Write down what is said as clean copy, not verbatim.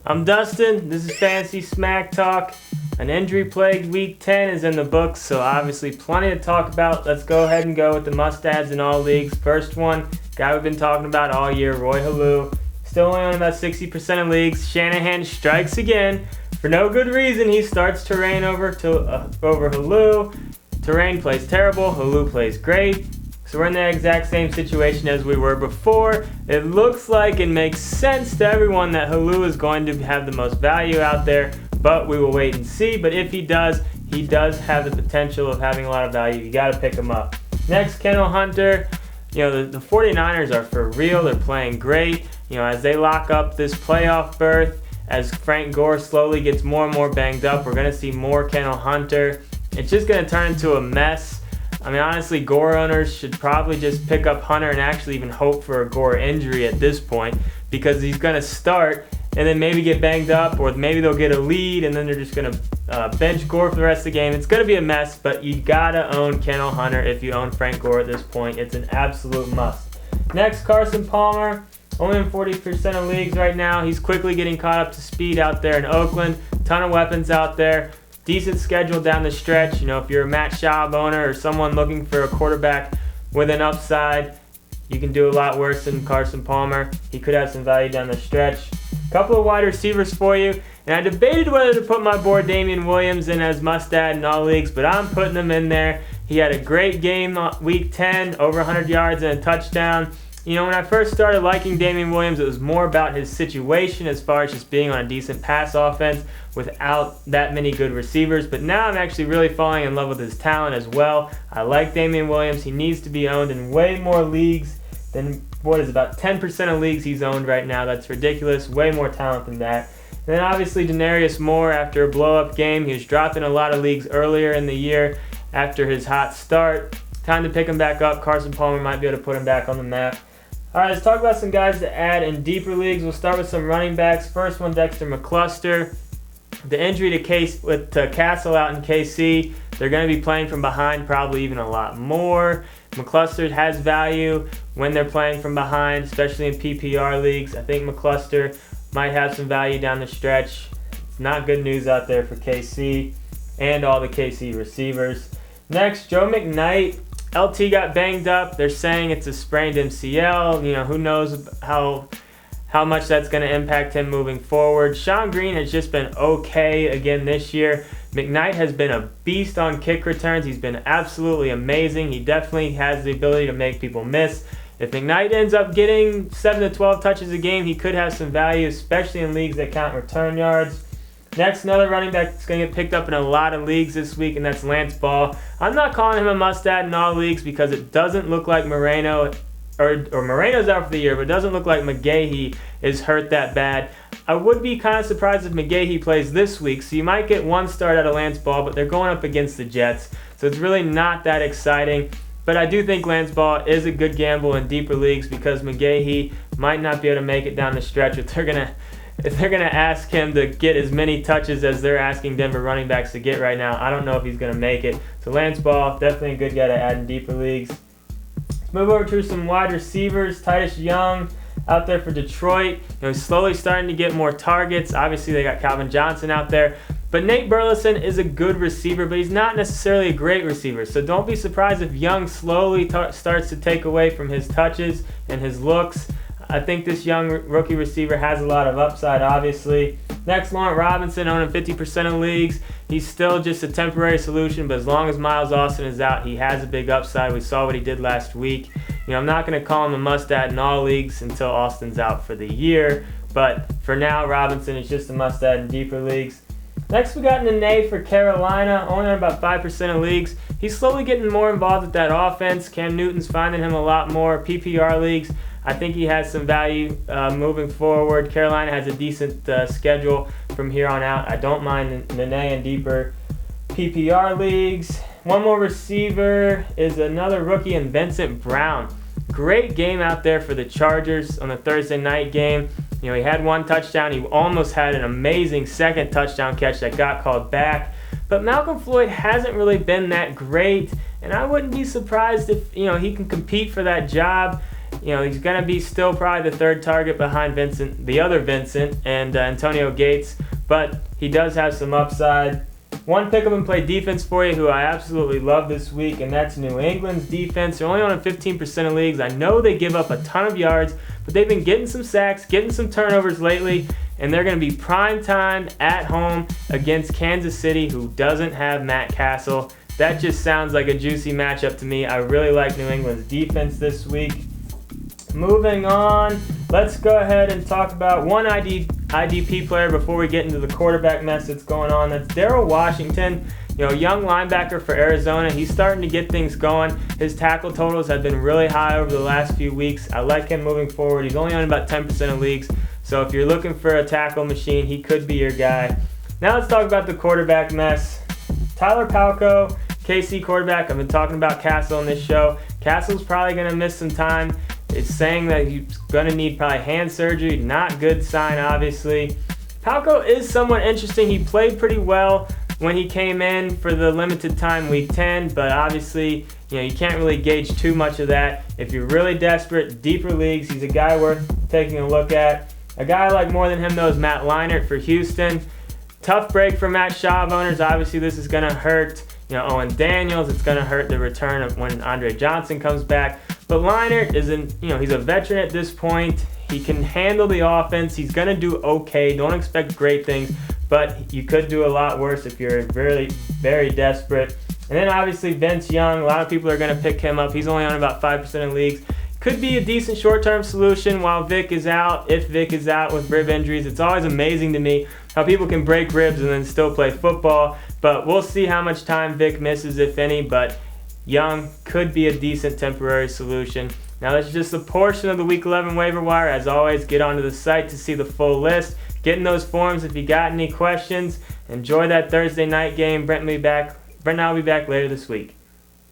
I'm Dustin. This is Fantasy Smack Talk. An injury-plagued Week 10 is in the books, so obviously plenty to talk about. Let's go ahead and go with the must-adds in all leagues. First one, guy we've been talking about all year, Roy Halou. Still only on about 60% of leagues. Shanahan strikes again. For no good reason, he starts Terrain over Halou. Terrain plays terrible. Halou plays great. So we're in the exact same situation as we were before. It looks like it makes sense to everyone that Halou is going to have the most value out there, but we will wait and see. But if he does have the potential of having a lot of value. You got to pick him up. Next, Kennel Hunter. The 49ers are for real. They're playing great. As they lock up this playoff berth, as Frank Gore slowly gets more and more banged up, we're going to see more Kennel Hunter. It's just going to turn into a mess. I mean, honestly, Gore owners should probably just pick up Hunter and actually even hope for a Gore injury at this point, because he's going to start and then maybe get banged up, or maybe they'll get a lead and then they're just going to bench Gore for the rest of the game. It's going to be a mess, but you got to own Kennel Hunter if you own Frank Gore at this point. It's an absolute must. Next, Carson Palmer. Only in 40% of leagues right now. He's quickly getting caught up to speed out there in Oakland. Ton of weapons out there. Decent schedule down the stretch. If you're a Matt Schaub owner or someone looking for a quarterback with an upside, you can do a lot worse than Carson Palmer. He could have some value down the stretch. Couple of wide receivers for you. And I debated whether to put my boy Damian Williams in as must-add in all leagues, but I'm putting him in there. He had a great game week 10, over 100 yards and a touchdown. When I first started liking Damian Williams, it was more about his situation as far as just being on a decent pass offense without that many good receivers. But now I'm actually really falling in love with his talent as well. I like Damian Williams. He needs to be owned in way more leagues than, about 10% of leagues he's owned right now. That's ridiculous. Way more talent than that. And then obviously Denarius Moore, after a blow-up game, he was dropping a lot of leagues earlier in the year after his hot start. Time to pick him back up. Carson Palmer might be able to put him back on the map. All right, let's talk about some guys to add in deeper leagues. We'll start with some running backs. First one, Dexter McCluster. The injury to Castle out in KC, they're going to be playing from behind probably even a lot more. McCluster has value when they're playing from behind, especially in PPR leagues. I think McCluster might have some value down the stretch. It's not good news out there for KC and all the KC receivers. Next, Joe McKnight. LT got banged up. They're saying it's a sprained MCL. Who knows how much that's going to impact him moving forward. Sean Green has just been okay again this year. McKnight has been a beast on kick returns. He's been absolutely amazing. He definitely has the ability to make people miss. If McKnight ends up getting 7 to 12 touches a game, he could have some value, especially in leagues that count return yards. Next, another running back that's going to get picked up in a lot of leagues this week, and that's Lance Ball. I'm not calling him a must-add in all leagues because it doesn't look like Moreno's out for the year, but it doesn't look like McGahee is hurt that bad. I would be kind of surprised if McGahee plays this week, so you might get one start out of Lance Ball, but they're going up against the Jets, so it's really not that exciting. But I do think Lance Ball is a good gamble in deeper leagues because McGahee might not be able to make it down the stretch if they're gonna ask him to get as many touches as they're asking Denver running backs to get right now. I don't know if he's gonna make it. So Lance Ball, definitely a good guy to add in deeper leagues. Let's move over to some wide receivers. Titus Young out there for Detroit. He's slowly starting to get more targets. Obviously they got Calvin Johnson out there. But Nate Burleson is a good receiver, but he's not necessarily a great receiver. So don't be surprised if Young slowly starts to take away from his touches and his looks. I think this young rookie receiver has a lot of upside, obviously. Next, Laurent Robinson, owning 50% of leagues. He's still just a temporary solution, but as long as Miles Austin is out, he has a big upside. We saw what he did last week. I'm not going to call him a must-add in all leagues until Austin's out for the year. But for now, Robinson is just a must-add in deeper leagues. Next, we got Nene for Carolina, owning about 5% of leagues. He's slowly getting more involved with that offense. Cam Newton's finding him a lot more. PPR leagues, I think he has some value moving forward. Carolina has a decent schedule from here on out. I don't mind Nene in deeper PPR leagues. One more receiver is another rookie in Vincent Brown. Great game out there for the Chargers on the Thursday night game. He had one touchdown. He almost had an amazing second touchdown catch that got called back. But Malcolm Floyd hasn't really been that great, and I wouldn't be surprised if he can compete for that job. he's going to be still probably the third target behind the other Vincent, and Antonio Gates, but he does have some upside. One pick up and play defense for you who I absolutely love this week, and that's New England's defense. They're only on 15% of leagues. I know they give up a ton of yards, but they've been getting some sacks, getting some turnovers lately, and they're going to be prime time at home against Kansas City, who doesn't have Matt Castle. That just sounds like a juicy matchup to me. I really like New England's defense this week. Moving on, let's go ahead and talk about one IDP player before we get into the quarterback mess that's going on. That's Darrell Washington, young linebacker for Arizona. He's starting to get things going. His tackle totals have been really high over the last few weeks. I like him moving forward. He's only on about 10% of leagues, so if you're looking for a tackle machine, he could be your guy. Now let's talk about the quarterback mess. Tyler Palko, KC quarterback. I've been talking about Castle on this show. Castle's probably going to miss some time. It's saying that he's going to need probably hand surgery. Not good sign, obviously. Palko is somewhat interesting. He played pretty well when he came in for the limited time week 10, but obviously, you can't really gauge too much of that. If you're really desperate, deeper leagues, he's a guy worth taking a look at. A guy I like more than him, though, is Matt Leinart for Houston. Tough break for Matt Schaub owners. Obviously, this is going to hurt Owen Daniels. It's going to hurt the return of when Andre Johnson comes back. But Leinart he's a veteran at this point. He can handle the offense. He's going to do okay. Don't expect great things, but you could do a lot worse if you're very, very desperate. And then obviously Vince Young. A lot of people are going to pick him up. He's only on about 5% of leagues. Could be a decent short-term solution while Vic is out. If Vic is out with rib injuries, it's always amazing to me how people can break ribs and then still play football. But we'll see how much time Vic misses, if any. But Young could be a decent temporary solution. Now that's just a portion of the Week 11 waiver wire. As always, get onto the site to see the full list. Get in those forums if you got any questions. Enjoy that Thursday night game. Brent and I will be back later this week.